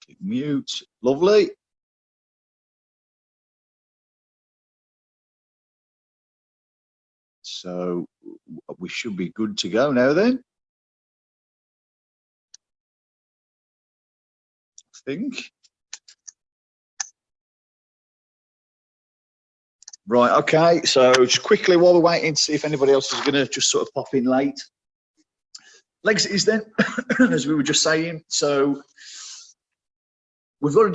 Click mute. Lovely. So we should be good to go now then. I think. Right, okay, so just quickly while we're waiting to see if anybody else is going to just sort of pop in late. Legs it is then, as we were just saying. So we've got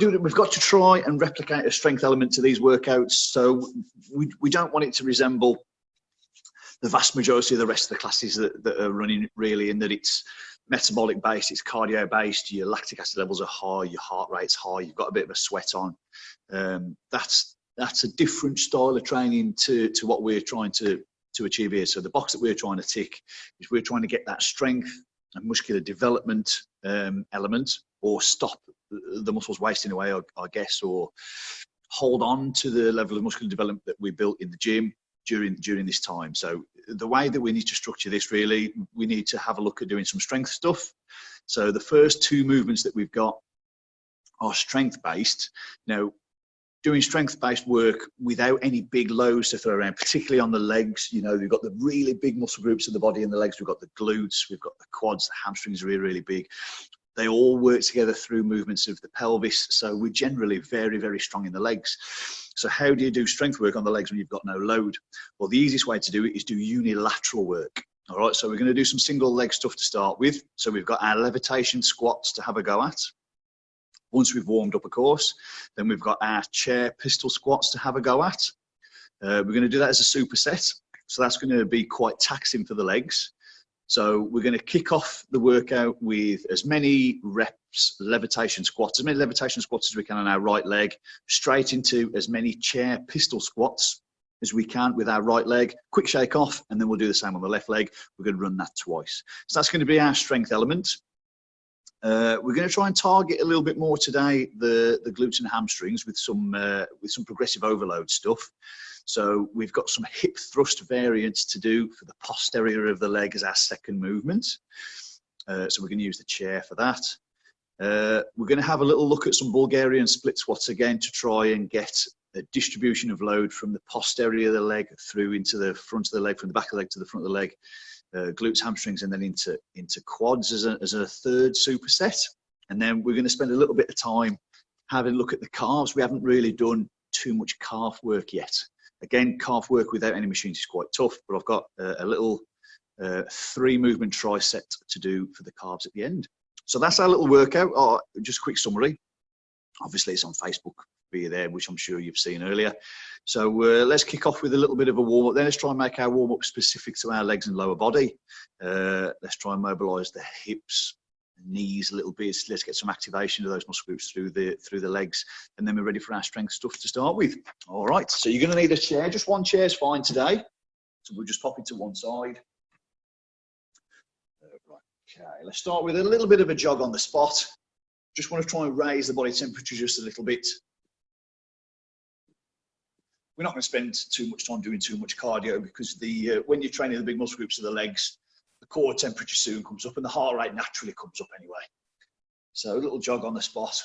to try and replicate a strength element to these workouts. So we don't want it to resemble the vast majority of the rest of the classes that are running, really, in that it's metabolic based, it's cardio based, your lactic acid levels are high, your heart rate's high, you've got a bit of a sweat on. That's a different style of training to what we're trying to achieve here. So the box that we're trying to tick is we're trying to get that strength and muscular development element, or stop the muscles wasting away, I guess, or hold on to the level of muscular development that we built in the gym during this time. So the way that we need to structure this, really, we need to have a look at doing some strength stuff. So the first two movements that we've got are strength based. Now, doing strength-based work without any big loads to throw around, particularly on the legs. You know, we've got the really big muscle groups of the body in the legs. We've got the glutes, we've got the quads, the hamstrings are really, really big. They all work together through movements of the pelvis. So we're generally very, very strong in the legs. So how do you do strength work on the legs when you've got no load? Well, the easiest way to do it is do unilateral work. All right, so we're going to do some single leg stuff to start with. So we've got our levitation squats to have a go at. Once we've warmed up, of course, then we've got our chair pistol squats to have a go at. We're going to do that as a superset. So that's going to be quite taxing for the legs. So we're going to kick off the workout with as many reps levitation squats, as we can on our right leg, straight into as many chair pistol squats as we can with our right leg. Quick shake off, and then we'll do the same on the left leg. We're going to run that twice. So that's going to be our strength element. We're going to try and target a little bit more today the glutes and hamstrings with some progressive overload stuff. So we've got some hip thrust variants to do for the posterior of the leg as our second movement. So we're going to use the chair for that. We're going to have a little look at some Bulgarian split squats again to try and get a distribution of load from the posterior of the leg through into the front of the leg, from the back of the leg to the front of the leg. Glutes, hamstrings, and then into quads as a third superset. And then we're going to spend a little bit of time having a look at the calves. We haven't really done too much calf work yet. Again, calf work without any machines is quite tough, but I've got a little 3-movement tricep to do for the calves at the end. So that's our little workout. Just a quick summary. Obviously, it's on Facebook for you there, which I'm sure you've seen earlier. So let's kick off with a little bit of a warm-up. Then let's try and make our warm-up specific to our legs and lower body. Let's try and mobilise the hips, knees a little bit. Let's get some activation of those muscle groups through the legs, and then we're ready for our strength stuff to start with. All right, so you're going to need a chair. Just one chair is fine today. So we'll just pop it to one side. Right, okay, let's start with a little bit of a jog on the spot. Just want to try and raise the body temperature just a little bit. We're not going to spend too much time doing too much cardio, because when you're training the big muscle groups of the legs, the core temperature soon comes up and the heart rate naturally comes up anyway. So a little jog on the spot.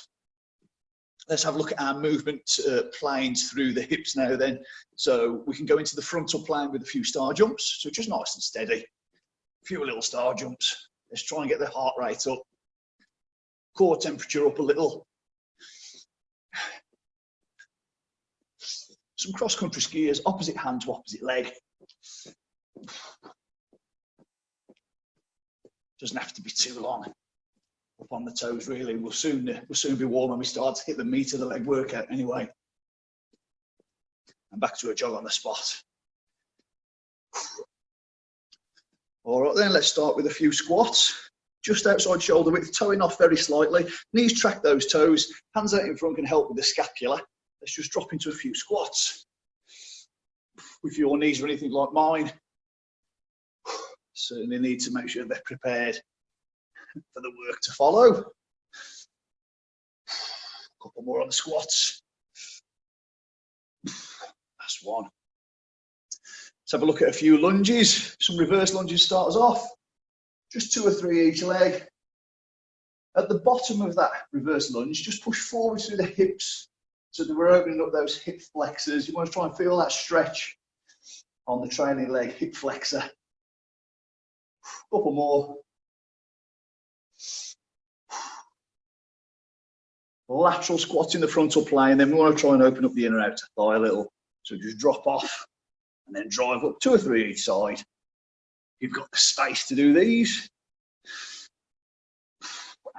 Let's have a look at our movement planes through the hips now then. So we can go into the frontal plane with a few star jumps. So just nice and steady. A few little star jumps. Let's try and get the heart rate up. Core temperature up a little. Some cross-country skiers, opposite hand to opposite leg. Doesn't have to be too long. Up on the toes, really. We'll soon be warm when we start to hit the meat of the leg workout anyway. And back to a jog on the spot. All right then, let's start with a few squats. Just outside shoulder width, toeing off very slightly. Knees track those toes. Hands out in front can help with the scapula. Let's just drop into a few squats. If your knees are anything like mine, certainly need to make sure they're prepared for the work to follow. A couple more on the squats. That's one. Let's have a look at a few lunges. Some reverse lunges start us off. Just 2 or 3 each leg. At the bottom of that reverse lunge, just push forward through the hips so that we're opening up those hip flexors. You want to try and feel that stretch on the trailing leg, hip flexor. Couple more. Lateral squats in the frontal plane, then we want to try and open up the inner outer thigh a little. So just drop off and then drive up 2 or 3 each side. You've got the space to do these.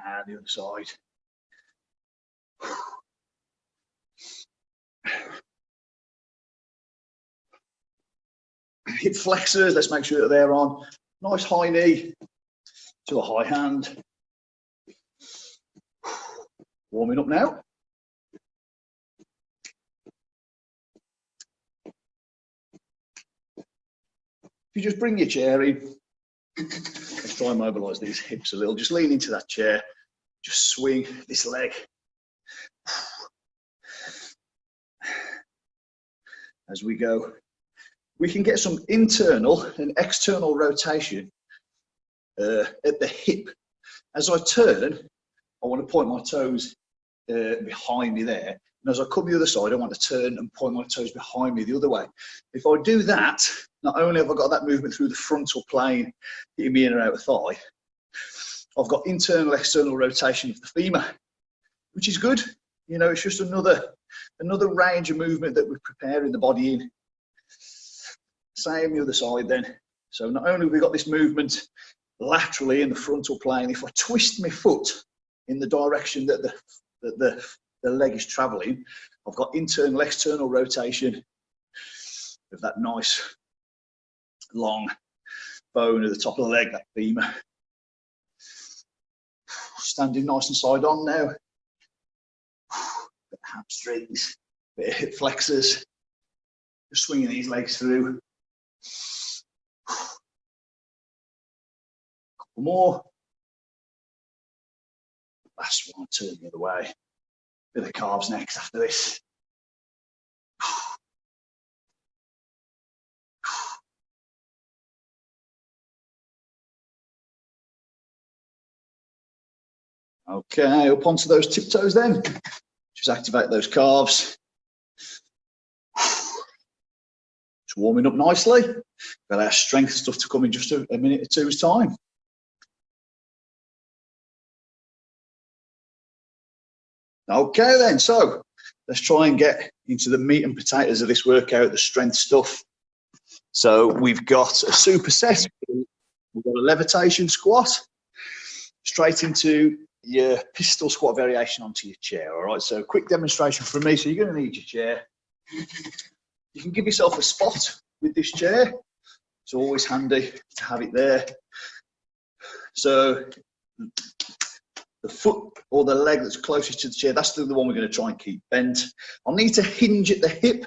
And the other side. Hip flexors, let's make sure that they're on. Nice high knee to a high hand. Warming up now. If you just bring your chair in, let's try and mobilise these hips a little. Just lean into that chair. Just swing this leg. As we go, we can get some internal and external rotation at the hip. As I turn, I want to point my toes behind me there. And as I come the other side, I want to turn and point my toes behind me the other way. If I do that, not only have I got that movement through the frontal plane, hitting me inner outer thigh, I've got internal, external rotation of the femur, which is good. You know, it's just another range of movement that we're preparing the body in. Same the other side then. So not only have we got this movement laterally in the frontal plane, if I twist my foot in the direction that the leg is traveling, I've got internal, external rotation of that nice long bone at the top of the leg, that femur. Standing nice and side on now. Bit of hamstrings, bit of hip flexors. Just swinging these legs through. Couple more. Last one, turn the other way. Bit of calves next after this. Okay, up onto those tiptoes then. Just activate those calves. Just warming up nicely. Got our strength stuff to come in just a minute or two's time. Okay then, so let's try and get into the meat and potatoes of this workout, the strength stuff. So we've got a superset, we've got a levitation squat, straight into your pistol squat variation onto your chair. All right, so quick demonstration from me. So you're going to need your chair. You can give yourself a spot with this chair. It's always handy to have it there. So the foot or the leg that's closest to the chair, that's the one we're going to try and keep bent. I'll need to hinge at the hip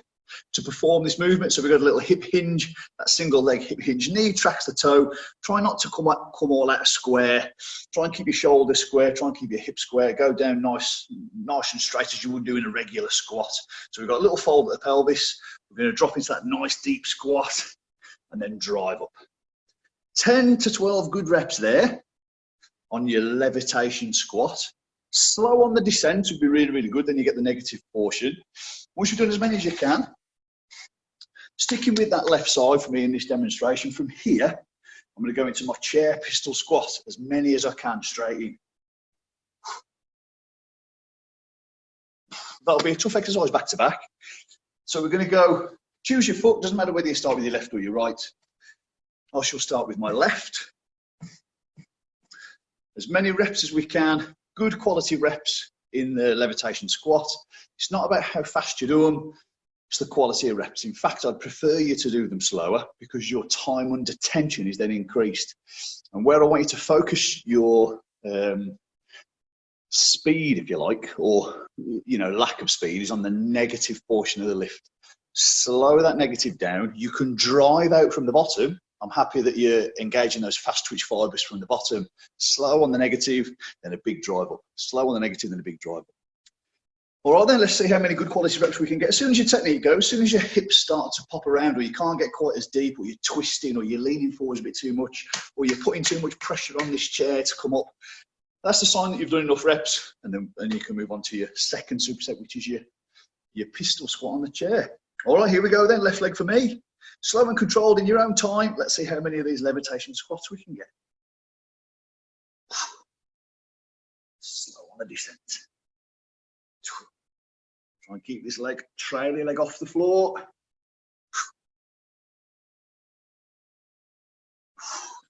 to perform this movement. So we've got a little hip hinge, that single leg hip hinge. Knee tracks the toe. Try not to come all out square. Try and keep your shoulders square. Try and keep your hips square. Go down nice and straight as you would do in a regular squat. So we've got a little fold at the pelvis. We're going to drop into that nice deep squat and then drive up. 10 to 12 good reps there on your levitation squat. Slow on the descent would be really, really good. Then you get the negative portion. Once you've done as many as you can, sticking with that left side for me in this demonstration, from here, I'm going to go into my chair pistol squat, as many as I can straight in. That'll be a tough exercise back to back. So we're going to go, choose your foot, doesn't matter whether you start with your left or your right. I shall start with my left. As many reps as we can, good quality reps in the levitation squat. It's not about how fast you do them, it's the quality of reps. In fact, I'd prefer you to do them slower because your time under tension is then increased. And where I want you to focus your speed, if you like, or lack of speed, is on the negative portion of the lift. Slow that negative down. You can drive out from the bottom. I'm happy that you're engaging those fast twitch fibers from the bottom. Slow on the negative, then a big drive up. Slow on the negative, then a big drive up. All right, then let's see how many good quality reps we can get. As soon as your technique goes, as soon as your hips start to pop around, or you can't get quite as deep, or you're twisting, or you're leaning forwards a bit too much, or you're putting too much pressure on this chair to come up, That's the sign that you've done enough reps, and then you can move on to your second superset, which is your pistol squat on the chair. All right, here we go then. Left leg for me. Slow and controlled in your own time. Let's see how many of these levitation squats we can get. Slow on the descent. Try and keep this leg, trailing leg off the floor.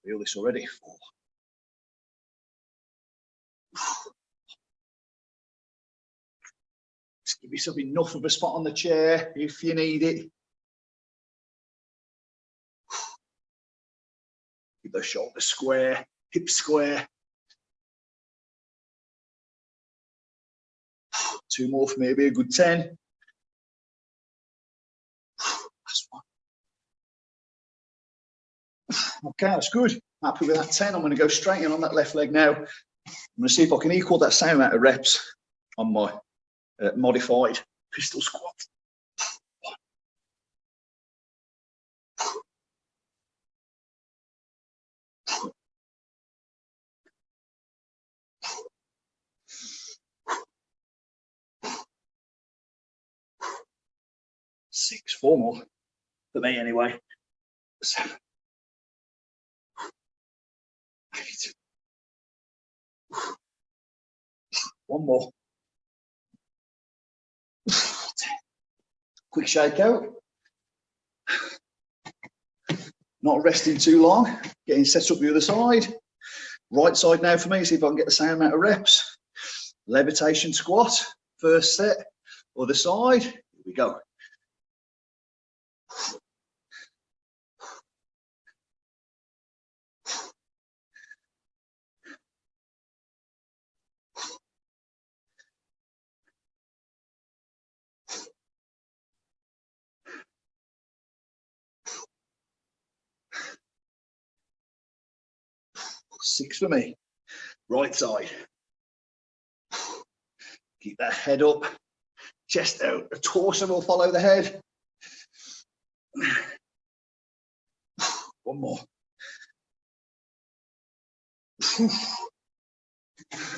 Feel this already. 4. Just give yourself enough of a spot on the chair if you need it. Keep those shoulders square, hips square. 2 more for maybe a good 10. That's one. Okay, that's good. Happy with that 10. I'm going to go straight in on that left leg now. I'm going to see if I can equal that same amount of reps on my modified pistol squat. 6, 4 more for me anyway. 7, 8. 1 more. 10. Quick shake out. Not resting too long. Getting set up the other side. Right side now for me. See if I can get the same amount of reps. Levitation squat. First set. Other side. Here we go. 6 for me. Right side. Keep that head up. Chest out. The torso will follow the head. 1 more.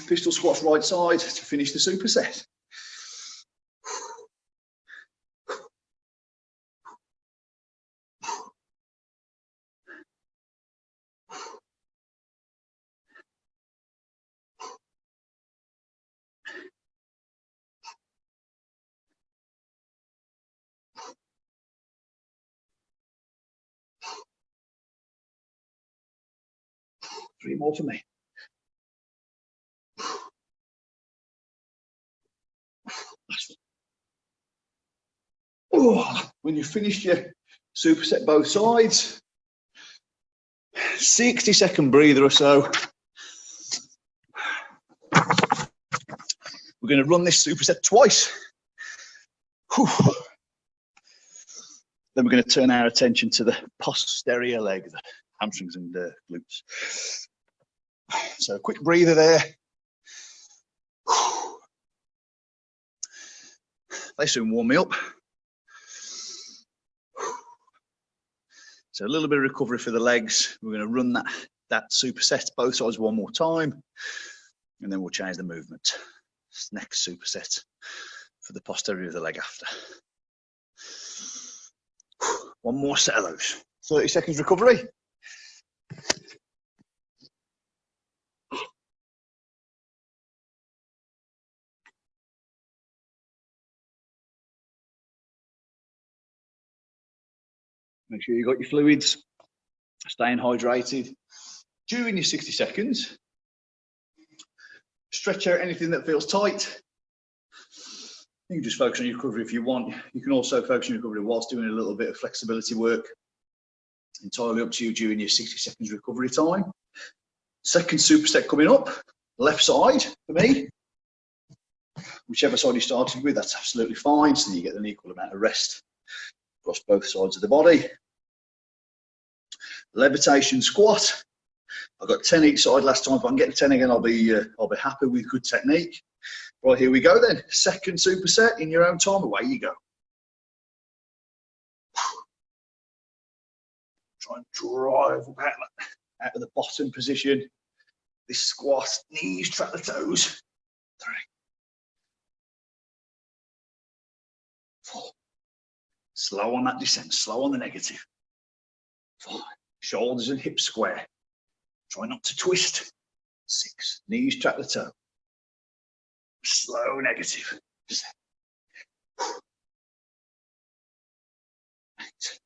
Pistol squats right side to finish the superset. Three more for me. Oh, when you've finished your superset both sides, 60-second breather or so. We're going to run this superset twice. Whew. Then we're going to turn our attention to the posterior leg, the hamstrings and glutes. So a quick breather there. They soon warm me up. So a little bit of recovery for the legs. We're going to run that superset both sides one more time, and then we'll change the movement. Next superset for the posterior of the leg after. One more set of those. 30 seconds recovery. Make sure you got your fluids, staying hydrated during your 60 seconds. Stretch out anything that feels tight. You can just focus on your recovery if you want. You can also focus on your recovery whilst doing a little bit of flexibility work. Entirely up to you during your 60 seconds recovery time. Second superset coming up, left side for me. Whichever side you started with, that's absolutely fine. So you get an equal amount of rest across both sides of the body. Levitation squat. I got 10 each side last time. If I can get 10 again, I'll be happy with good technique. Right, here we go then. Second superset in your own time. Away you go. Try and drive out of the bottom position. This squat, knees track the toes. 3, 4. Slow on that descent, slow on the negative. 5. Shoulders and hips square. Try not to twist. 6. Knees track the toe. Slow negative. 7. 8.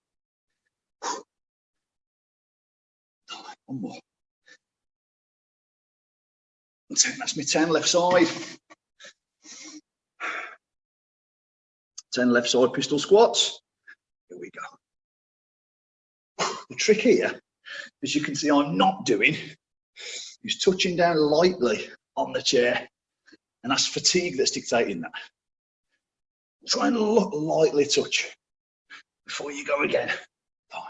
9. One more. 10. That's me 10 left side. 10 left side pistol squats. Here we go. The trick here, as you can see I'm not doing, is touching down lightly on the chair, and that's fatigue that's dictating that. Try and lightly touch before you go again. 5.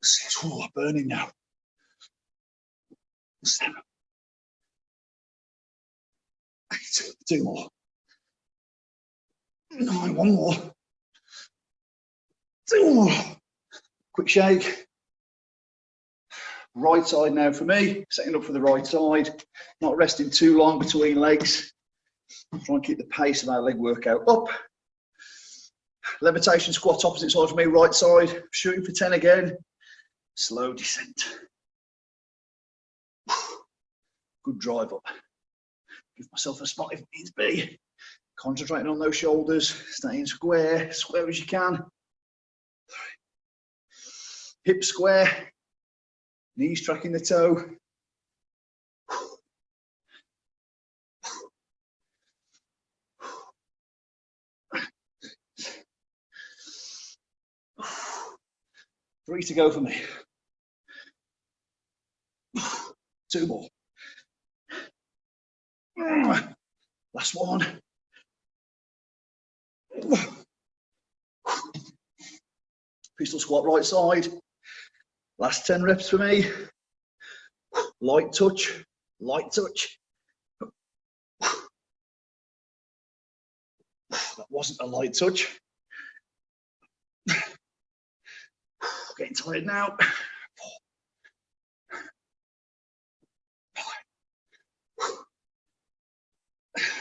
6. Oh, burning now. 7. 8. 2 more. 9. 1 more. 2 more. Quick shake. Right side now for me. Setting up for the right side. Not resting too long between legs. Try and keep the pace of our leg workout up. Levitation squat opposite side for me. Right side. Shooting for 10 again. Slow descent. Good drive up. Give myself a spot if it needs be. Concentrating on those shoulders. Staying square as you can. Hip square. Knees tracking the toe. 3 to go for me. 2 more. Last one. Pistol squat right side. Last 10 reps for me. Light touch, light touch. That wasn't a light touch. Getting tired now.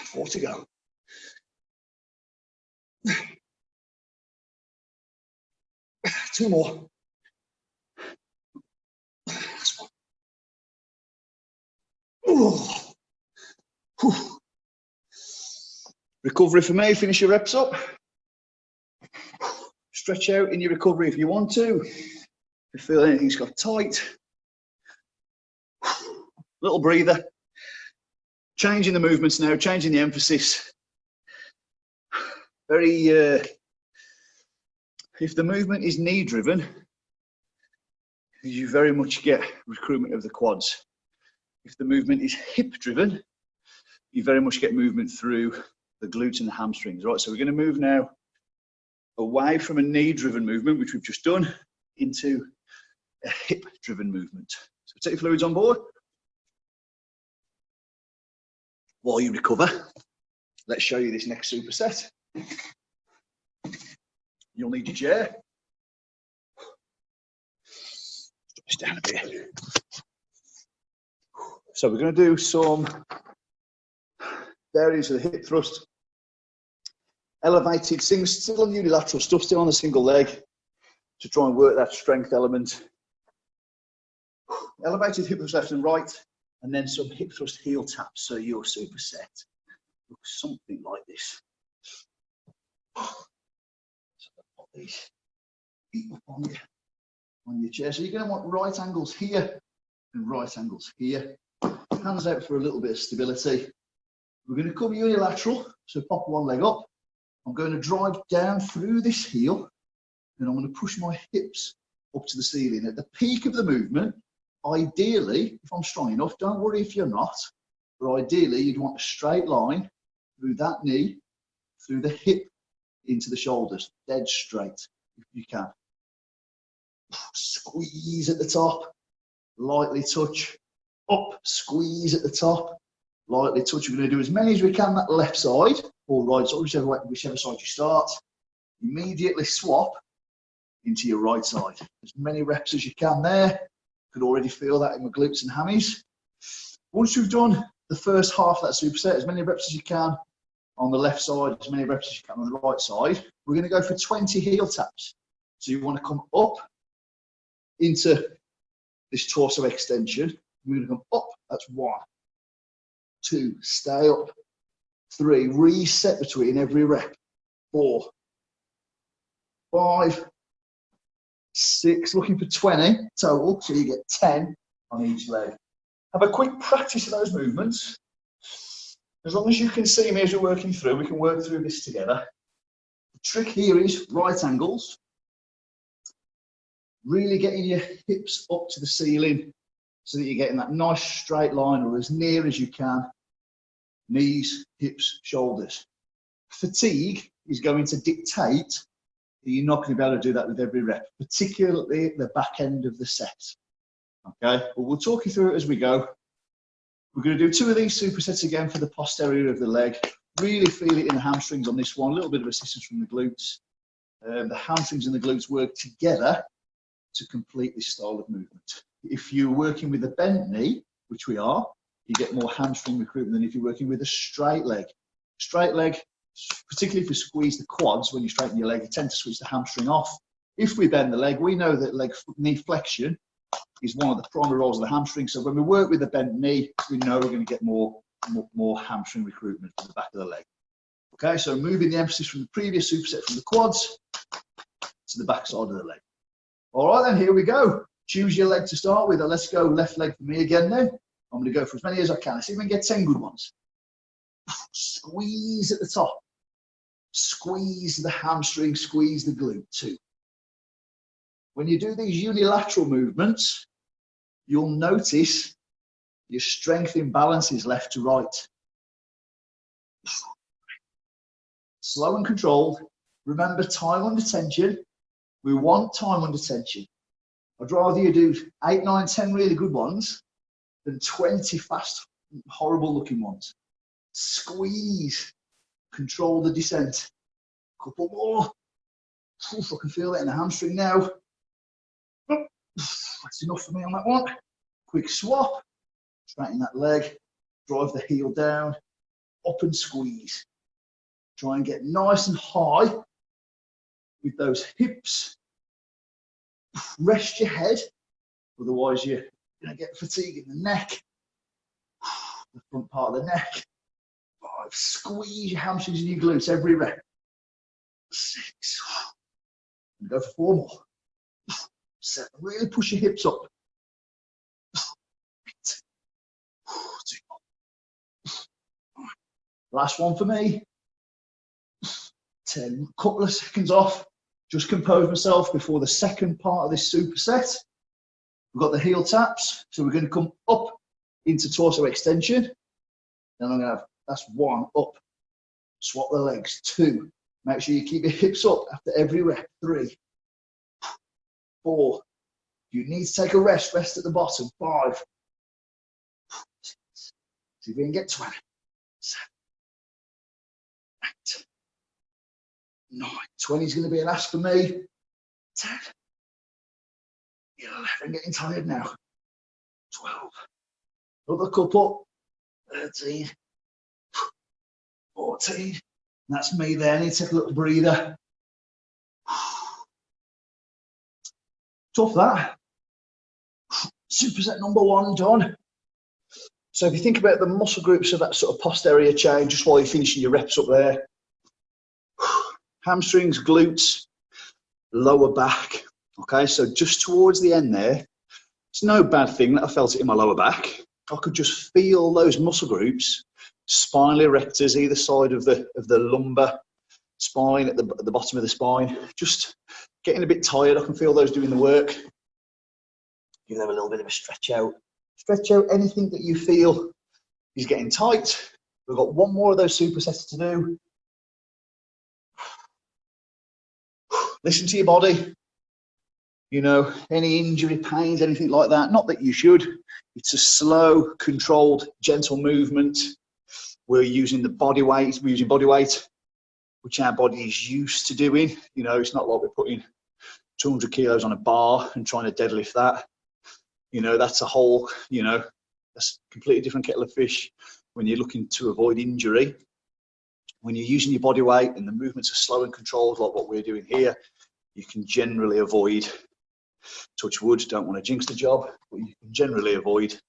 4 to go. 2 more. Last one. Recovery for me. Finish your reps up. Stretch out in your recovery if you want to. If you feel anything's got tight. Little breather. Changing the movements now, changing the emphasis. If the movement is knee driven, you very much get recruitment of the quads. If the movement is hip driven, you very much get movement through the glutes and the hamstrings. Right, so we're going to move now away from a knee driven movement, which we've just done, into a hip driven movement. So take your fluids on board. While you recover, let's show you this next superset. You'll need your chair. Drop this down a bit. So we're going to do some variants of the hip thrust. Elevated things, still on unilateral stuff, still on a single leg, to try and work that strength element. Elevated hip thrust left and right, and then some hip thrust heel taps. So your superset looks something like this. So put these feet up on your chair. So you're going to want right angles here and right angles here. Hands out for a little bit of stability. We're going to come unilateral, so pop one leg up. I'm going to drive down through this heel, and I'm going to push my hips up to the ceiling. At the peak of the movement, ideally, if I'm strong enough, don't worry if you're not, but ideally you'd want a straight line through that knee, through the hip, into the shoulders, dead straight, if you can. Squeeze at the top, lightly touch, up, squeeze at the top, lightly touch. We're going to do as many as we can that left side, or right side, whichever side you start. Immediately swap into your right side. As many reps as you can there. Could already feel that in my glutes and hammies. Once you've done the first half of that superset, as many reps as you can on the left side, as many reps as you can on the right side, we're going to go for 20 heel taps. So you want to come up into this torso extension. We're going to come up. That's 1, 2, stay up. 3, reset between every rep. 4, 5, 6, looking for 20 total, so you get 10 on each leg. Have a quick practice of those movements. As long as you can see me as you're working through, we can work through this together. The trick here is right angles. Really getting your hips up to the ceiling so that you're getting that nice straight line or as near as you can. Knees, hips, shoulders. Fatigue is going to dictate that you're not going to be able to do that with every rep, particularly at the back end of the set. Okay, but we'll talk you through it as we go. We're going to do 2 of these supersets again for the posterior of the leg. Really feel it in the hamstrings on this one. A little bit of assistance from the glutes. The hamstrings and the glutes work together to complete this style of movement. If you're working with a bent knee, which we are, you get more hamstring recruitment than if you're working with a straight leg. Straight leg, particularly if you squeeze the quads when you straighten your leg, you tend to switch the hamstring off. If we bend the leg, we know that knee flexion is one of the primary roles of the hamstring. So when we work with a bent knee, we know we're going to get more hamstring recruitment from the back of the leg. Okay, so moving the emphasis from the previous superset from the quads to the back side of the leg. All right, then here we go. Choose your leg to start with. Let's go left leg for me again now. I'm going to go for as many as I can. Let's see if we can get 10 good ones. Squeeze at the top. Squeeze the hamstring, squeeze the glute. 2. When you do these unilateral movements, you'll notice your strength imbalances left to right. Slow and controlled. Remember, time under tension. We want time under tension. I'd rather you do 8, 9, 10 really good ones than 20 fast, horrible looking ones. Squeeze. Control the descent. Couple more. Oof, I can feel it in the hamstring now. That's enough for me on that one. Quick swap. Straighten that leg. Drive the heel down. Up and squeeze. Try and get nice and high with those hips. Rest your head. Otherwise you're going to get fatigue in the neck. The front part of the neck. 5. Squeeze your hamstrings and your glutes every rep. 6. And go for 4 more. 7. Really push your hips up. 8. 2 more. Last one for me. 10. Couple of seconds off. Just compose myself before the second part of this superset. We've got the heel taps, so we're going to come up into torso extension. Then I'm going to have, that's 1, up. Swap the legs. 2. Make sure you keep your hips up after every rep. 3. 4. If you need to take a rest, rest at the bottom. 5. 6. See if we can get 20. 7. 8. 9. 20 is going to be an ask for me. 10. 11. Getting tired now. 12. Another couple. 13. 14. That's me there. I need to take a little breather. Tough that. Superset number 1 done. So if you think about the muscle groups of that sort of posterior chain, just while you're finishing your reps up there. Hamstrings, glutes, lower back. Okay, so just towards the end there, it's no bad thing that I felt it in my lower back. I could just feel those muscle groups, spinal erectors either side of the lumbar spine, at the bottom of the spine, just getting a bit tired. I can feel those doing the work. Give them a little bit of a stretch out. Stretch out anything that you feel is getting tight. We've got 1 more of those supersets to do. Listen to your body. You know, any injury, pains, anything like that. Not that you should. It's a slow, controlled, gentle movement. We're using the body weight. We're using body weight, which our body is used to doing. You know, it's not like we're putting 200 kilos on a bar and trying to deadlift that. You know, that's a whole, you know, that's a completely different kettle of fish when you're looking to avoid injury. When you're using your body weight and the movements are slow and controlled like what we're doing here, you can generally avoid, touch wood, don't want to jinx the job, but you can generally avoid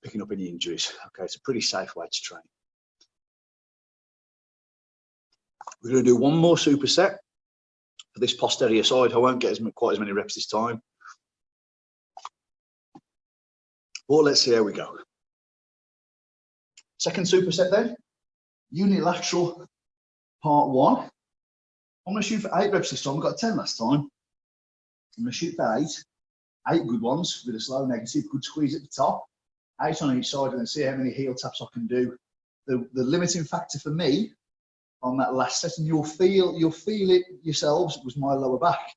picking up any injuries. Okay, it's a pretty safe way to train. We're going to do one more superset for this posterior side. I won't get quite as many reps this time. But let's see how we go. Second superset then, unilateral part 1. I'm going to shoot for 8 reps this time. We got 10 last time. I'm going to shoot for 8 good ones with a slow negative, good squeeze at the top, 8 on each side, and then see how many heel taps I can do. The limiting factor for me on that last set, and you'll feel it yourselves, was my lower back.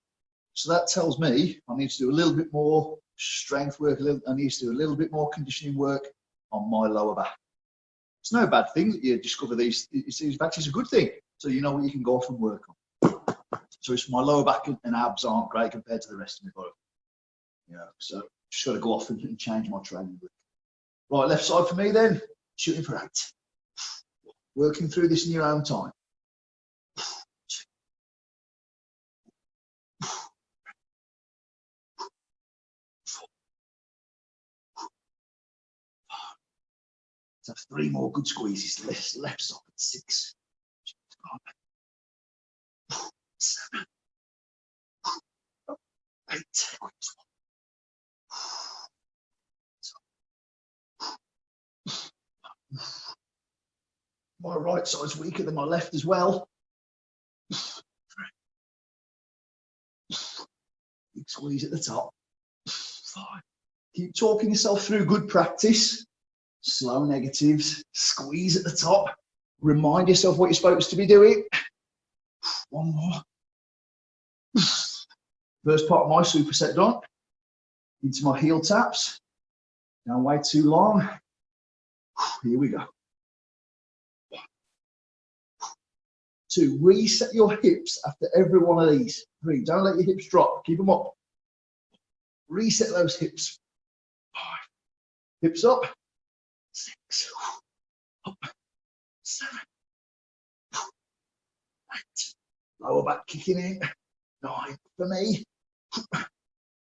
So that tells me I need to do a little bit more strength work, I need to do a little bit more conditioning work on my lower back. It's no bad thing that you discover these. In fact, it's a good thing. So you know what you can go off and work on. So it's my lower back and abs aren't great compared to the rest of my body. Yeah, so just got to go off and change my training work. Right, left side for me then, shooting for 8. Working through this in your own time. Let's have 3 more good squeezes. Left side, 6. 7. 8. My right side's weaker than my left as well. Big squeeze at the top. 5. Keep talking yourself through good practice. Slow negatives. Squeeze at the top. Remind yourself what you're supposed to be doing. 1 more. First part of my superset done. Into my heel taps. Don't wait too long. Here we go. 1, 2. Reset your hips after every one of these. 3. Don't let your hips drop. Keep them up. Reset those hips. 5. Hips up. 6. Up. 7. 8. Lower back kicking in. 9 for me.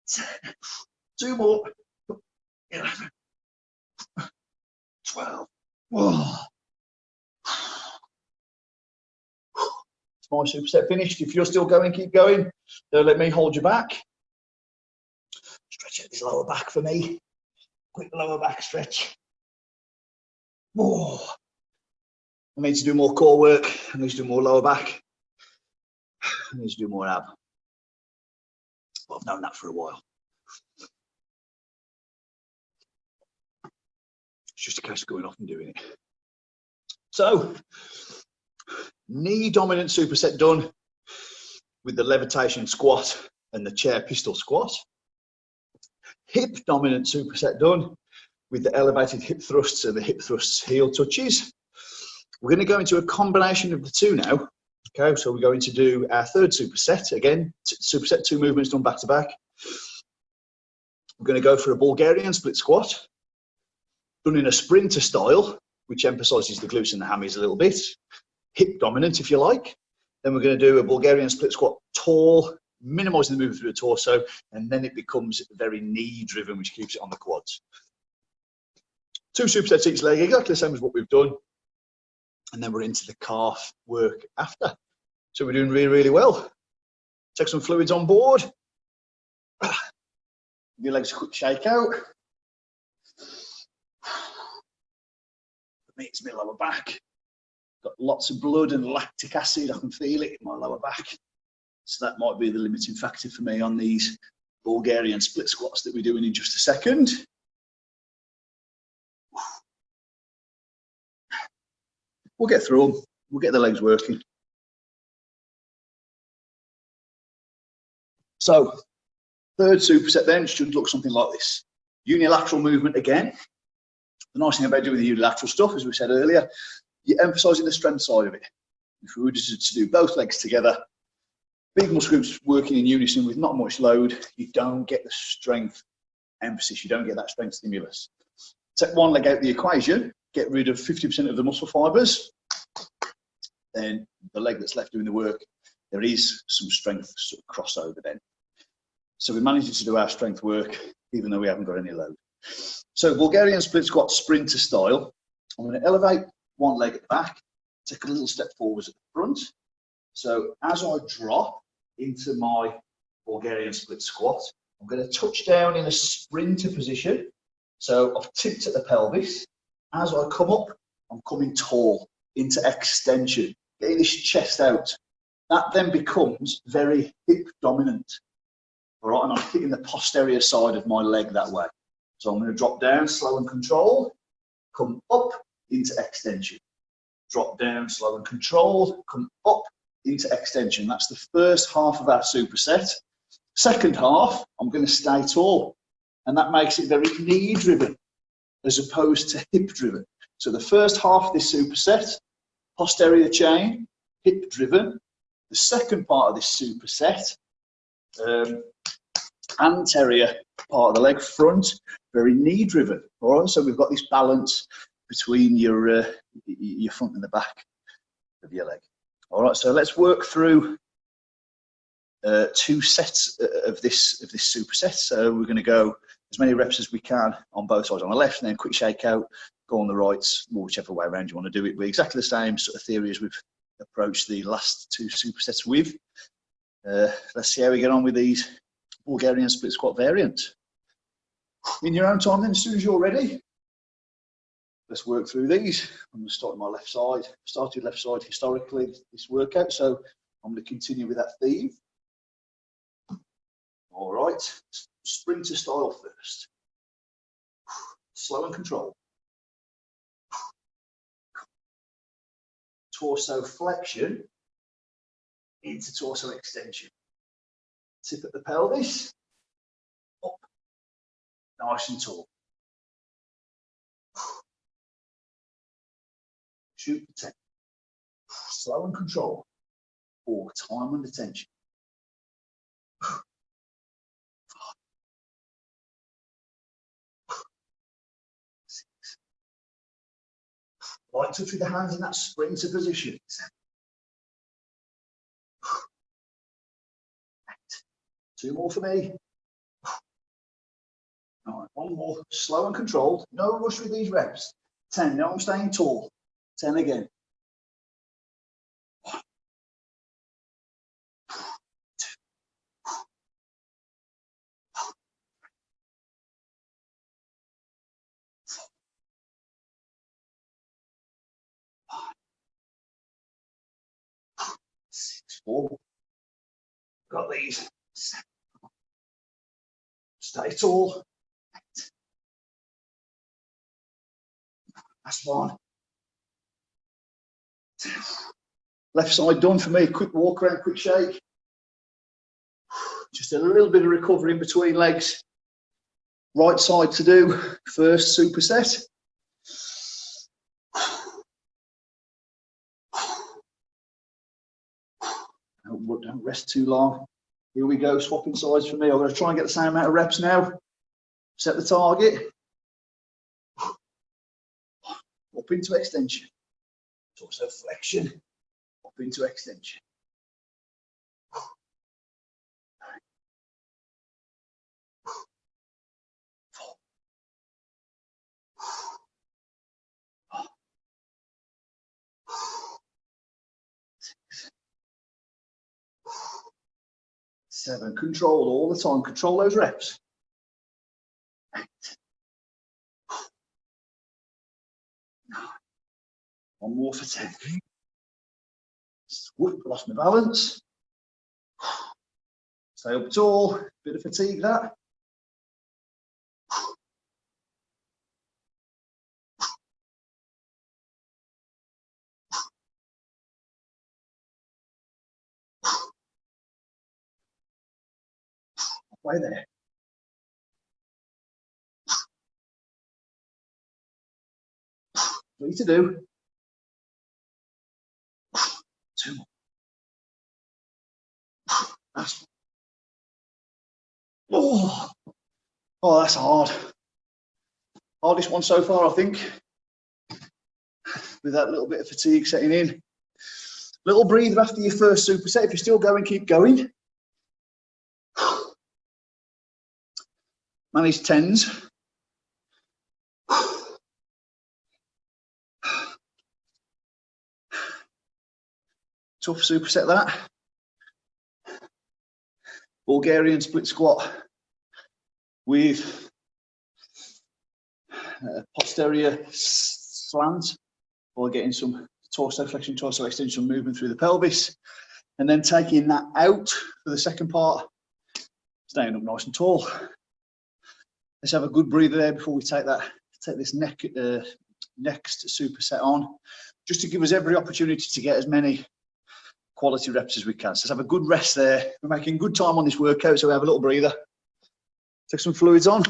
10. 2 more. 11. 12. Whoa. It's my superset finished. If you're still going, keep going. Don't let me hold you back. Stretch out this lower back for me. Quick lower back stretch. Whoa. I need to do more core work. I need to do more lower back. I need to do more ab. Well, I've known that for a while. It's just a case of going off and doing it. So, knee dominant superset done with the levitation squat and the chair pistol squat. Hip dominant superset done with the elevated hip thrusts and the hip thrusts heel touches. We're going to go into a combination of the two now. Okay, so we're going to do our third superset. Again, superset 2 movements done back to back. We're going to go for a Bulgarian split squat, done in a sprinter style, which emphasizes the glutes and the hammies a little bit. Hip dominant, if you like. Then we're going to do a Bulgarian split squat tall, minimizing the movement through the torso, and then it becomes very knee driven, which keeps it on the quads. 2 supersets each leg, exactly the same as what we've done. And then we're into the calf work after. So we're doing really, really well. Take some fluids on board. Give your legs a quick shake out. For me, it's my lower back. Got lots of blood and lactic acid. I can feel it in my lower back. So that might be the limiting factor for me on these Bulgarian split squats that we're doing in just a second. We'll get through them. We'll get the legs working. So, third superset then should look something like this. Unilateral movement again. The nice thing about doing the unilateral stuff, as we said earlier, you're emphasizing the strength side of it. If we were just to do both legs together, big muscle groups working in unison with not much load, you don't get the strength emphasis. You don't get that strength stimulus. Take one leg out of the equation, get rid of 50% of the muscle fibers, then the leg that's left doing the work, there is some strength sort of crossover then. So we managed to do our strength work even though we haven't got any load. So Bulgarian split squat sprinter style. I'm going to elevate one leg at the back, take a little step forwards at the front. So as I drop into my Bulgarian split squat, I'm going to touch down in a sprinter position. So I've tipped at the pelvis. As I come up, I'm coming tall into extension, getting this chest out. That then becomes very hip dominant. All right, and I'm hitting the posterior side of my leg that way. So I'm going to drop down, slow and controlled, come up into extension. Drop down, slow and controlled, come up into extension. That's the first half of our superset. Second half, I'm going to stay tall. And that makes it very knee driven as opposed to hip driven. So the first half of this superset, posterior chain, hip driven. The second part of this superset, anterior part of the leg, front, very knee driven. All right, so we've got this balance between your front and the back of your leg. All right, so let's work through 2 sets of this superset. So we're going to go as many reps as we can on both sides on the left, and then quick shake out, go on the right, or whichever way around you want to do it. But exactly the same sort of theory as we've approached the last 2 supersets with. Let's see how we get on with these Bulgarian split squat variants. In your own time then, as soon as you're ready, let's work through these. I'm going to start on my left side. I've started left side historically this workout, so I'm going to continue with that theme. All right, sprinter style first. Slow and controlled. Torso flexion into torso extension. Tip at the pelvis, up, nice and tall. Shoot for 10. Slow and controlled. 4, time under tension. 5. Light touch with the hands in that sprinter position. 7. 8. 2 more for me. All right, 1 more. Slow and controlled. No rush with these reps. 10. No, I'm staying tall. 10 again. 1. 2. 4. 5. 6. 4. Got these. 7. Stay tall. 8. That's 1. 2. Left side done for me. Quick walk around, quick shake. Just a little bit of recovery in between legs. Right side to do. First superset. Don't rest too long. Here we go, swapping sides for me. I'm going to try and get the same amount of reps now. Set the target. Up into extension. Torso flexion. Up into extension. 4. 6. 7. Control all the time. Control those reps. 8. 9. 1 more for 10. Whoop, lost my balance. Stay up tall. Bit of fatigue that. Way there. Three to do. 2 more. That's, oh, Oh, that's hard. Hardest one so far, I think, with that little bit of fatigue setting in. Little breather after your first superset. If you're still going, keep going. Manage 10s. Tough superset that. Bulgarian split squat with posterior slant, or getting some torso flexion, torso extension movement through the pelvis, and then taking that out for the second part, staying up nice and tall. Let's have a good breather there before we take this next superset on, just to give us every opportunity to get as many quality reps as we can. So let's have a good rest there. We're making good time on this workout, so we have a little breather. Take some fluids on.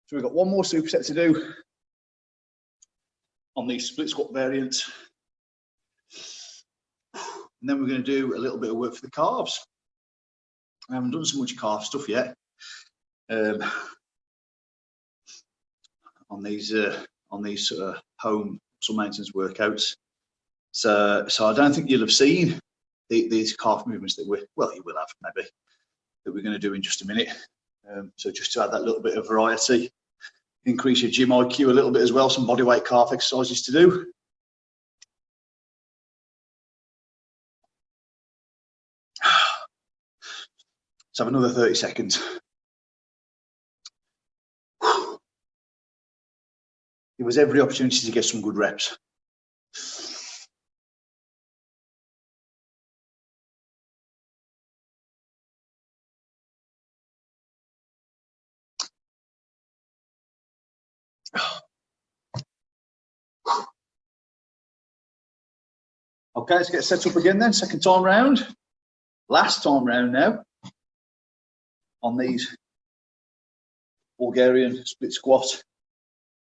So we've got one more superset to do on these split squat variants. And then we're going to do a little bit of work for the calves. I haven't done so much calf stuff yet on these home muscle maintenance workouts. So I don't think you'll have seen these calf movements that you will have maybe, that we're going to do in just a minute. So just to add that little bit of variety, increase your gym IQ a little bit as well, some bodyweight calf exercises to do. Let's have another 30 seconds. Give us every opportunity to get some good reps. Okay, let's get set up again then. Second time round. Last time round now on these Bulgarian split squat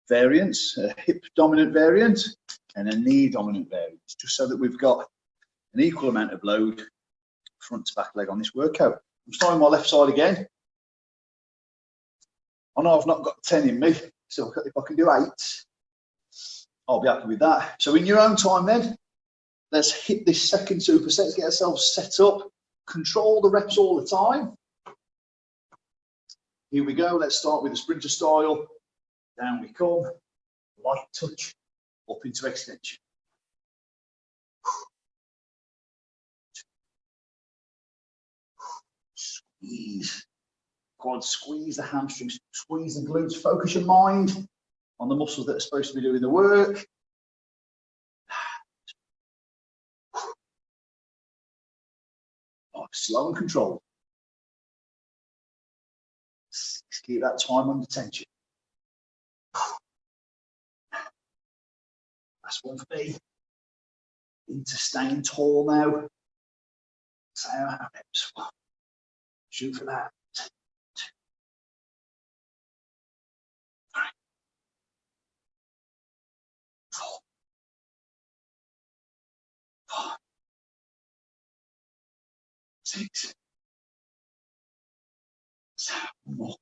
variants, a hip dominant variant and a knee dominant variant, just so that we've got an equal amount of load front to back leg on this workout. I'm starting my left side again. I know I've not got 10 in me, so if I can do 8, I'll be happy with that. So in your own time then, let's hit this second superset. Let's get ourselves set up. Control the reps all the time. Here we go. Let's start with the sprinter style. Down we come. Light touch. Up into extension. Squeeze. Quad, squeeze the hamstrings. Squeeze the glutes. Focus your mind on the muscles that are supposed to be doing the work. Slow and controlled. Keep that time under tension. Last one for me. Into staying tall now. Same amount of reps. Shoot for that. 3, 4, 5, 6, 7 more.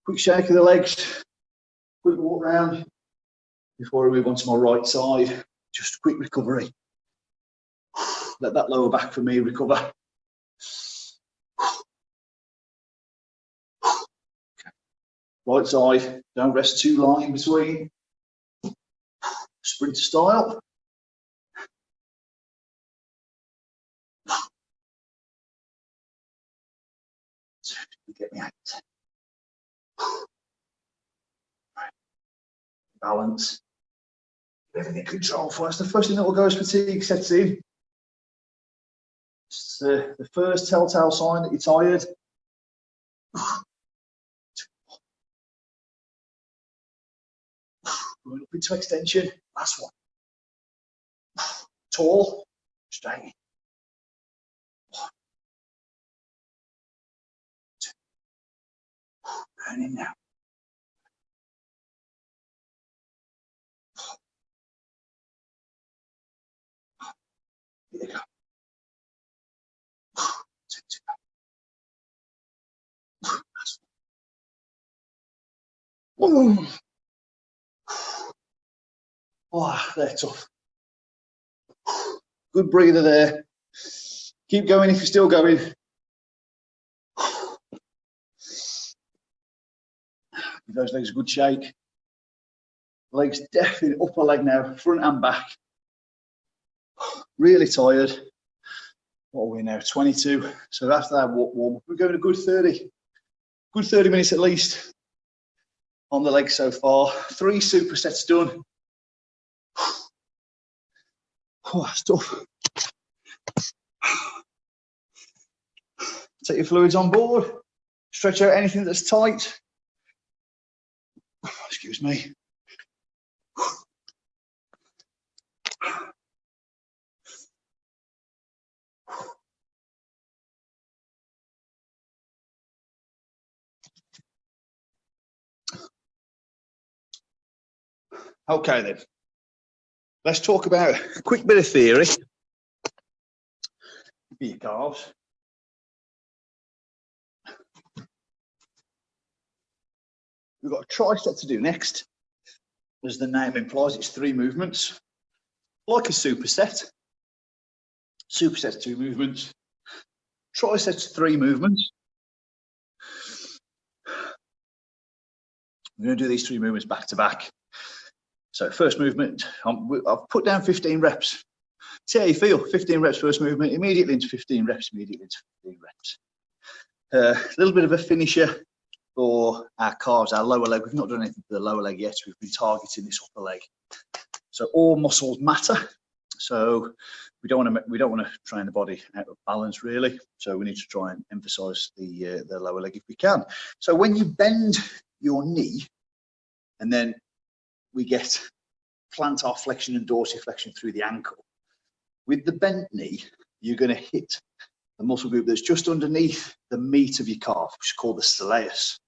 Quick shake of the legs, quick walk round before I move on to my right side. Just a quick recovery. Let that lower back for me recover. Okay. Right side, don't rest too long in between. Sprinter style. Get me out. Balance. Everything in control first. The first thing that will go is fatigue sets in. It's the first telltale sign that you're tired. Going up into extension. Last one. Tall. Straight. And in now. Here you go. Oh, they're tough. Good breather there. Keep going if you're still going. Give those legs a good shake. Legs definitely upper leg now, front and back. Really tired. What are we now? 22. So after that warm up, we're going a good 30 minutes at least on the legs so far. 3 supersets done. Oh, that's tough. Take your fluids on board. Stretch out anything that's tight. Excuse me. Okay then, let's talk about a quick bit of theory for your calves. We've got a tricep to do next. As the name implies, it's 3 movements, like a superset. Superset's 2 movements. Tricep's 3 movements. We're going to do these 3 movements back to back. So first movement, I've put down 15 reps. See how you feel. 15 reps first movement, immediately into 15 reps, immediately into 15 reps. A little bit of a finisher for our calves, our lower leg. We've not done anything for the lower leg yet. We've been targeting this upper leg. So all muscles matter. So we don't want to train the body out of balance really. So we need to try and emphasise the lower leg if we can. So when you bend your knee, and then we get plantar flexion and dorsiflexion through the ankle. With the bent knee, you're going to hit the muscle group that's just underneath the meat of your calf, which is called the soleus,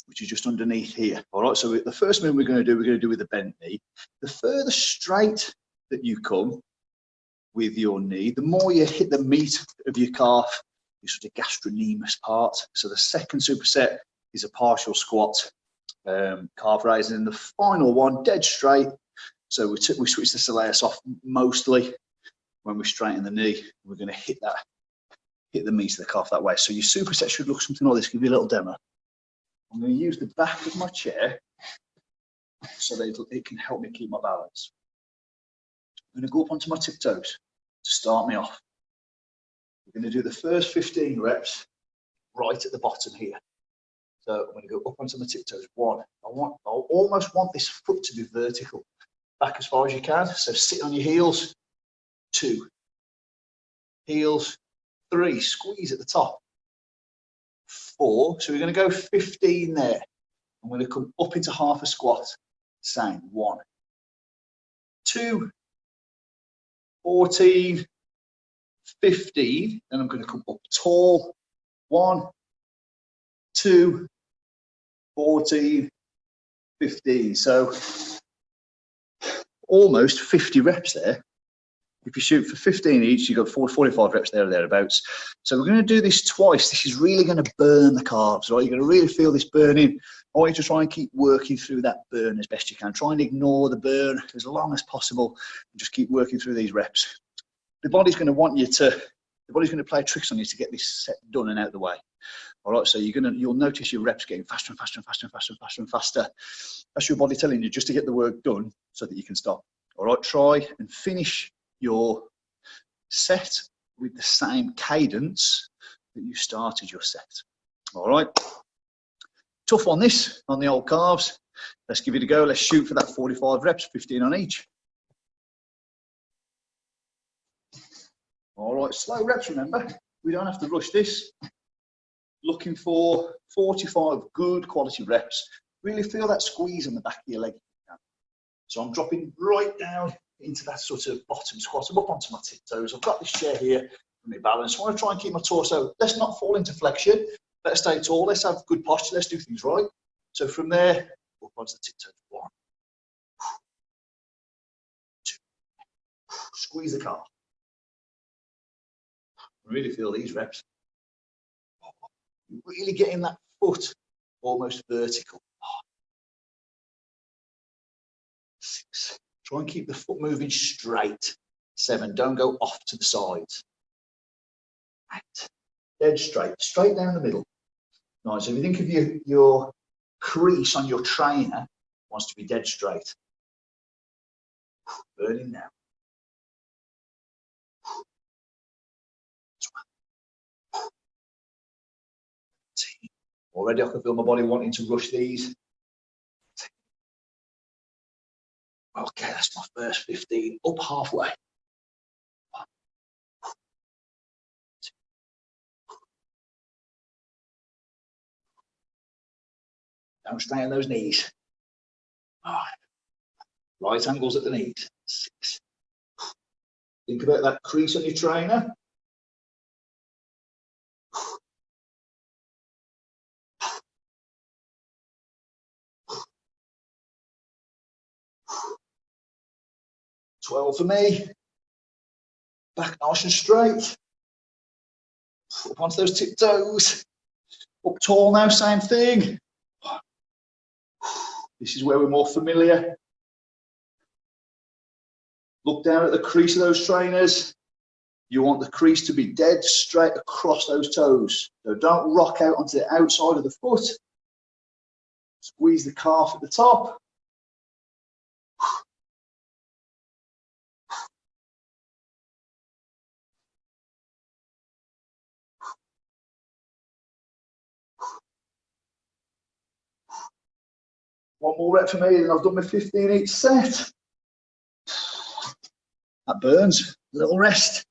which is just underneath here. All right, so the first move we're going to do with the bent knee. The further straight that you come with your knee, the more you hit the meat of your calf, your sort of gastrocnemius part. So the second superset is a partial squat, calf raising, and the final one dead straight. So we switch the soleus off mostly when we straighten the knee. We're going to hit the meat of the calf that way. So your superset should look something like this. Give you a little demo. I'm going to use the back of my chair so that it can help me keep my balance. I'm going to go up onto my tiptoes to start me off. We're going to do the first 15 reps right at the bottom here. So I'm going to go up onto my tiptoes. 1. I almost want this foot to be vertical, back as far as you can. So sit on your heels. 2. Heels. 3. Squeeze at the top. 4. So we're going to go 15 there. I'm going to come up into half a squat. Same. 1. 2. 14. 15. Then I'm going to come up tall. 1. 2. 14, 15. So almost 50 reps there. If you shoot for 15 each, you've got 45 reps there or thereabouts. So we're going to do this twice. This is really going to burn the calves, right? You're going to really feel this burning. I want you to try and keep working through that burn as best you can. Try and ignore the burn as long as possible and just keep working through these reps. The body's going to want you to, the body's going to play tricks on you to get this set done and out of the way. All right, so you'll notice your reps getting faster and faster and faster and faster and faster and faster. That's your body telling you just to get the work done so that you can stop. All right, try and finish your set with the same cadence that you started your set. All right, tough on this, on the old calves. Let's give it a go. Let's shoot for that 45 reps, 15 on each. All right, slow reps, remember. We don't have to rush this. Looking for 45 good quality reps. Really feel that squeeze on the back of your leg. So I'm dropping right down into that sort of bottom squat. I'm up onto my tiptoes. I've got this chair here for my balance. I want to try and keep my torso. Let's not fall into flexion. Let's stay tall. Let's have good posture. Let's do things right. So from there, up onto the tiptoes. 1, 2. Squeeze the calf. Really feel these reps. Really getting that foot almost vertical. 6. Try and keep the foot moving straight. 7. Don't go off to the sides. 8. Dead straight. Straight down the middle. 9. So if you think of your crease on your trainer, wants to be dead straight. Burning now. 12. 13. Already I can feel my body wanting to rush these. Okay, that's my first 15. Up halfway. 1, 2. Don't strain those knees. 5. Right angles at the knees. 6. Think about that crease on your trainer. 12 for me. Back nice and straight. Up onto those tiptoes. Up tall now, same thing. This is where we're more familiar. Look down at the crease of those trainers. You want the crease to be dead straight across those toes. So don't rock out onto the outside of the foot. Squeeze the calf at the top. One more rep for me, and I've done my 15 each set. That burns. A little rest.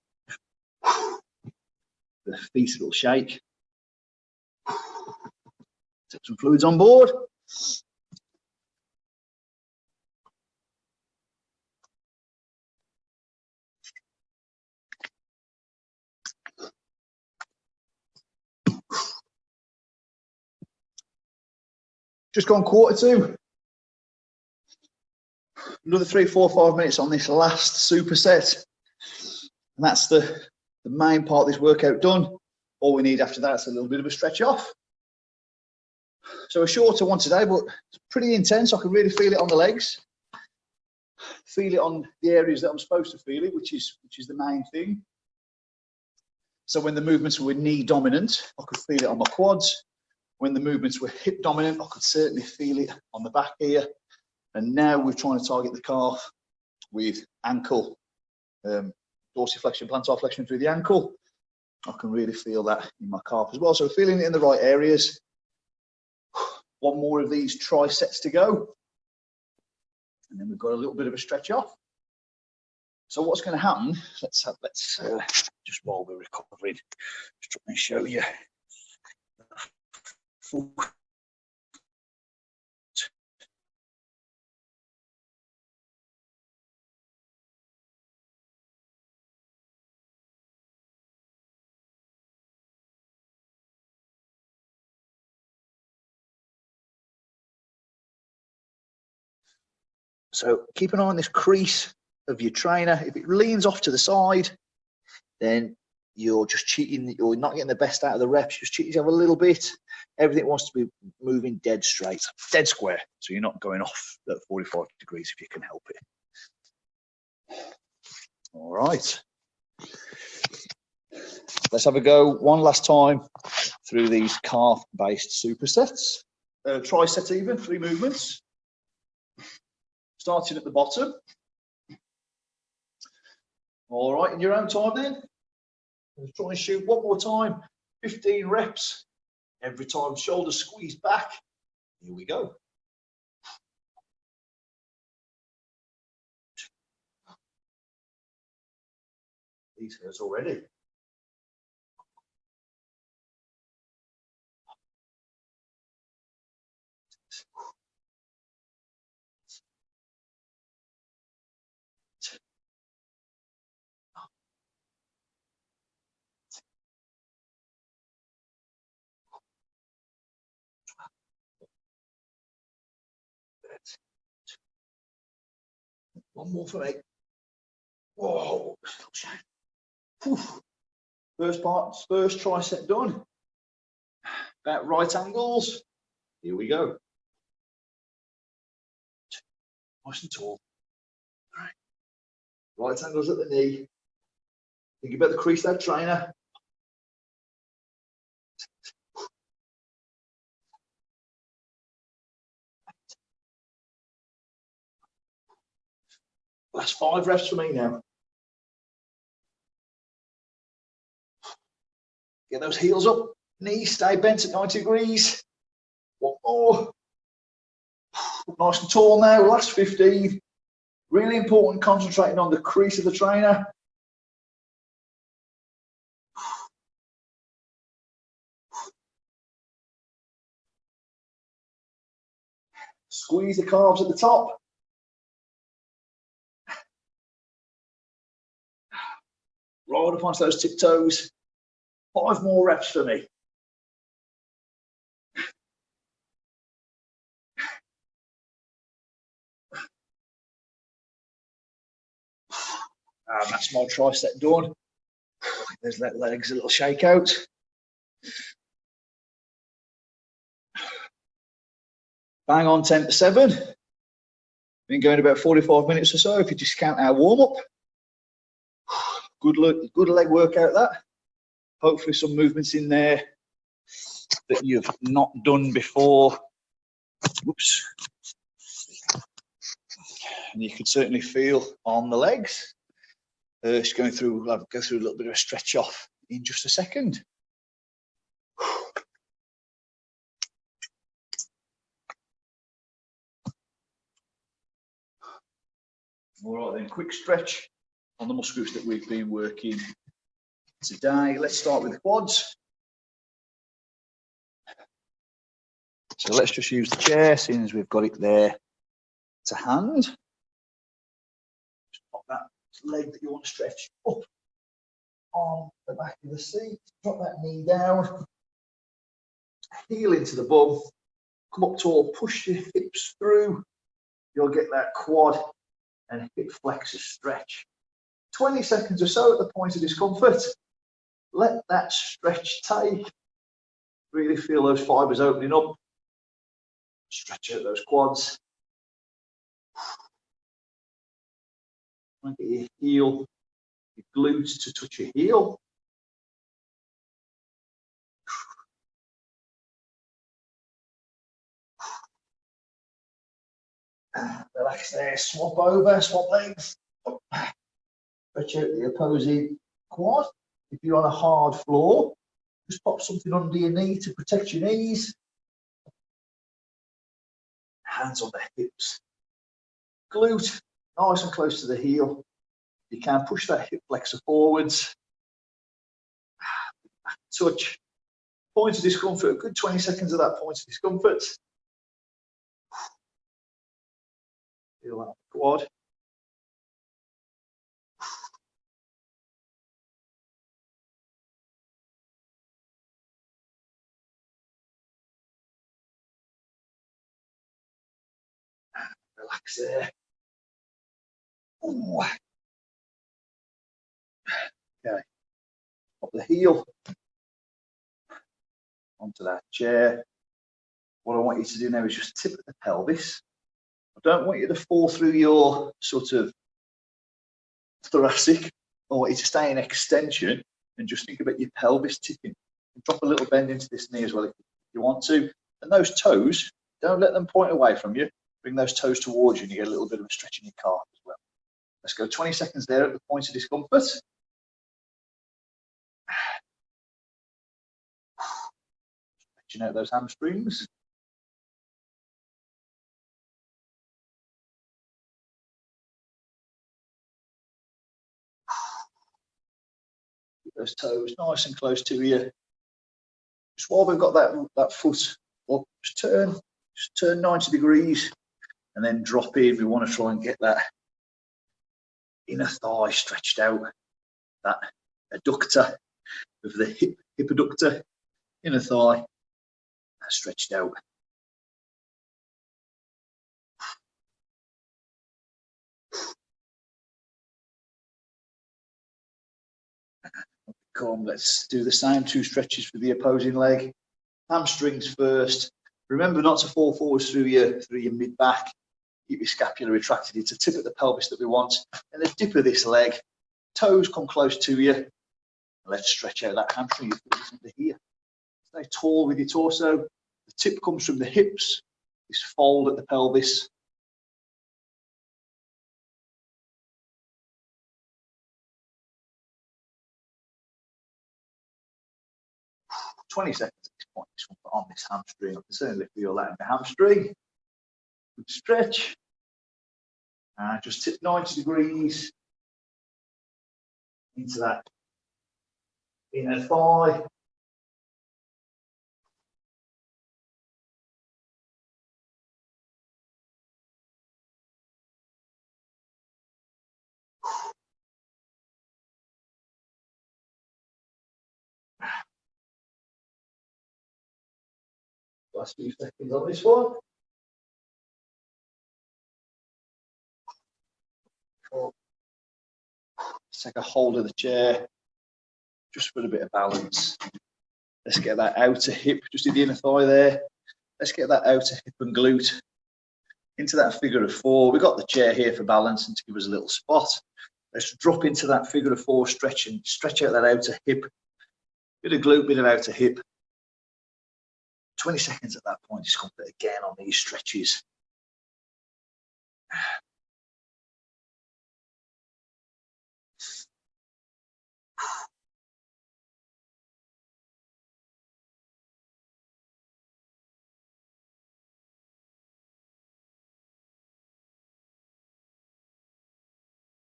The feet will shake. Take some fluids on board. Just gone 1/4 to. Another 3, 4, 5 minutes on this last superset. And that's the main part of this workout done. All we need after that is a little bit of a stretch off. So a shorter one today, but it's pretty intense. I can really feel it on the legs. Feel it on the areas that I'm supposed to feel it, which is the main thing. So when the movements were knee dominant, I could feel it on my quads. When the movements were hip dominant, I could certainly feel it on the back here. And now we're trying to target the calf with ankle, dorsiflexion, plantar flexion through the ankle. I can really feel that in my calf as well. So feeling it in the right areas. One more of these trisets to go. And then we've got a little bit of a stretch off. So what's going to happen, let's just while we're recovering, just try and show you. So keep an eye on this crease of your trainer. If it leans off to the side, then you're just cheating. You're not getting the best out of the reps. Just cheat yourself a little bit. Everything wants to be moving dead straight, dead square. So you're not going off at 45 degrees if you can help it. All right. Let's have a go one last time through these calf-based supersets. Tricep even, 3 movements. Starting at the bottom. All right, in your own time then. Let's try and shoot one more time. 15 reps. Every time shoulders squeeze back. Here we go. These hurts already. One more for me. Whoa. Whew. First tricep done. About right angles. Here we go. Nice and tall. All right. Right angles at the knee. Think about the crease leg trainer. Last 5 reps for me now. Get those heels up, knees stay bent at 90 degrees. One more. Nice and tall now, last 15. Really important concentrating on the crease of the trainer. Squeeze the calves at the top. Right up onto those tiptoes. 5 more reps for me. And that's my tricep done. There's that legs a little shake out. Bang on 10 to 7. Been going about 45 minutes or so if you discount our warm-up. Good leg workout that. Hopefully some movements in there that you've not done before. Whoops. And you can certainly feel on the legs. Just going through, I'll go through a little bit of a stretch off in just a second. All right then, quick stretch on the muscle groups that we've been working today. Let's start with the quads. So let's just use the chair, seeing as we've got it there to hand. Just pop that leg that you want to stretch up on the back of the seat. Drop that knee down. Heel into the bum. Come up tall, push your hips through. You'll get that quad and hip flexor stretch. 20 seconds or so at the point of discomfort. Let that stretch take. Really feel those fibers opening up. Stretch out those quads. Try and get your heel, your glutes to touch your heel. Relax there, swap over, swap legs. Stretch out the opposing quad. If you're on a hard floor, just pop something under your knee to protect your knees. Hands on the hips. Glute, nice and close to the heel. You can push that hip flexor forwards. Touch. Point of discomfort, a good 20 seconds of that point of discomfort. Feel that quad. Relax there. Ooh. Okay. Pop the heel onto that chair. What I want you to do now is just tip the pelvis. I don't want you to fall through your sort of thoracic. I want you to stay in extension and just think about your pelvis tipping. Drop a little bend into this knee as well if you want to. And those toes, don't let them point away from you. Bring those toes towards you and you get a little bit of a stretch in your calf as well. Let's go 20 seconds there at the point of discomfort. Stretching out those hamstrings. Keep those toes nice and close to you. Just while we've got that foot up, just turn 90 degrees and then drop in. We want to try and get that inner thigh stretched out, that adductor of the hip adductor, inner thigh, stretched out. Come, let's do the same 2 stretches for the opposing leg. Hamstrings first. Remember not to fall forwards through your mid back. Keep your scapula retracted. It's a tip of the pelvis that we want. And the dip of this leg. Toes come close to you. Let's stretch out that hamstring. You feel this under here. Stay tall with your torso. The tip comes from the hips. This fold at the pelvis. "20 seconds at this point. This one on this hamstring. I can certainly feel that in the hamstring. Good stretch. And just tip 90 degrees into that inner thigh. Last few seconds on this one. Let's take a hold of the chair just for a bit of balance. Let's get that outer hip, just in the inner thigh there. Let's get that outer hip and glute into that figure of 4. We've got the chair here for balance and to give us a little spot. Let's drop into that figure of 4 stretch and stretch out that outer hip. Bit of glute, bit of outer hip. 20 seconds at that point. Discomfort again on these stretches.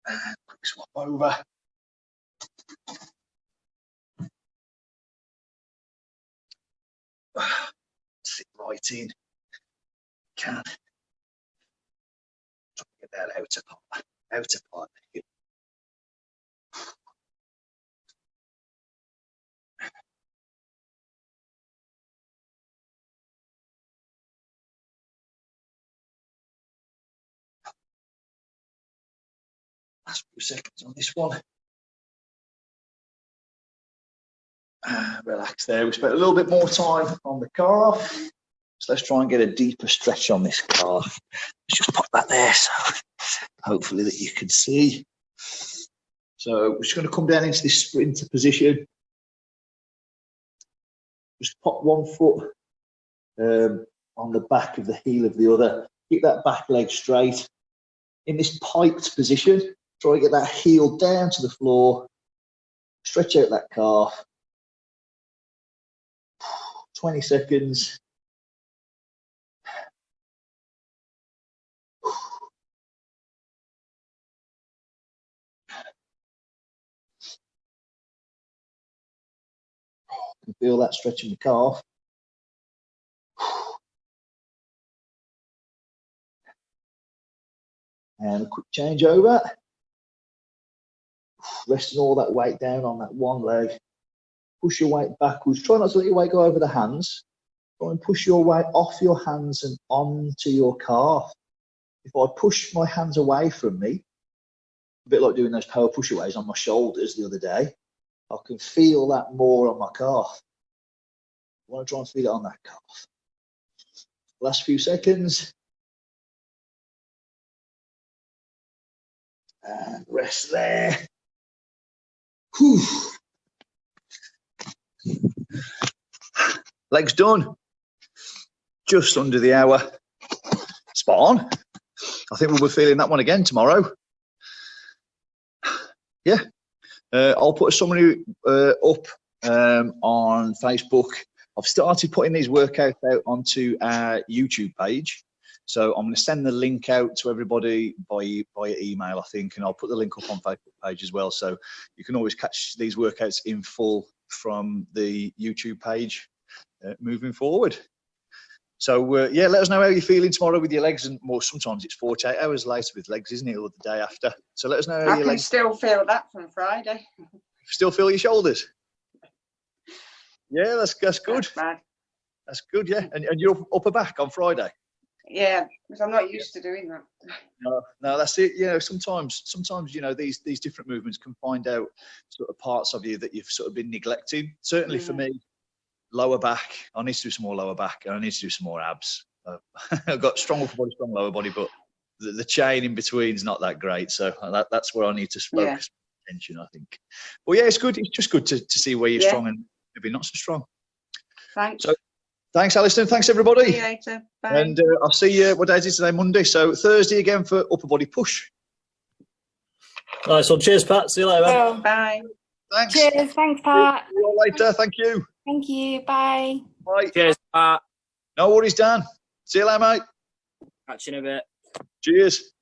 And quick swap over. Sit right in. Can get that outer part of the hip. Last few seconds on this one. Relax there. We spent a little bit more time on the calf. So let's try and get a deeper stretch on this calf. Let's just pop that there so hopefully that you can see. So we're just going to come down into this sprinter position. Just pop one foot on the back of the heel of the other. Keep that back leg straight. In this piped position, try to get that heel down to the floor. Stretch out that calf. 20 seconds. You can feel that stretching the calf. And a quick change over. Resting all that weight down on that one leg. Push your weight backwards. Try not to let your weight go over the hands. Try and push your weight off your hands and onto your calf. If I push my hands away from me, a bit like doing those power push-aways on my shoulders the other day, I can feel that more on my calf. I want to try and feel it on that calf. Last few seconds. And rest there. Whew. Legs done. Just under the hour. Spot on. I think we'll be feeling that one again tomorrow. Yeah. I'll put a summary up on Facebook. I've started putting these workouts out onto our YouTube page. So I'm going to send the link out to everybody by email, I think, and I'll put the link up on Facebook page as well. So you can always catch these workouts in full from the YouTube page moving forward. So yeah, let us know how you're feeling tomorrow with your legs, and more sometimes it's 48 hours later with legs, isn't it, or the day after. So let us know how your legs. I can still feel that from Friday. Still feel your shoulders? Yeah, that's good. That's good, yeah. And your upper back on Friday? Yeah, because I'm not used to doing that. No, that's it. Sometimes these different movements can find out sort of parts of you that you've sort of been neglecting. Certainly for me, lower back. I need to do some more lower back, and I need to do some more abs. I've got strong upper body, strong lower body, but the chain in between is not that great. So that's where I need to focus attention, I think. But yeah, it's good. It's just good to see where you're strong and maybe not so strong. Thanks. So thanks, Alison. Thanks, everybody. See you later. Bye. And I'll see you, what day is it today? Monday. So Thursday again for upper body push. Nice one. Cheers, Pat. See you later, man. Bye. Thanks. Cheers. Thanks, Pat. See you all later. Thank you. Thank you. Bye. Bye. Cheers, Pat. No worries, Dan. See you later, mate. Catch you in a bit. Cheers.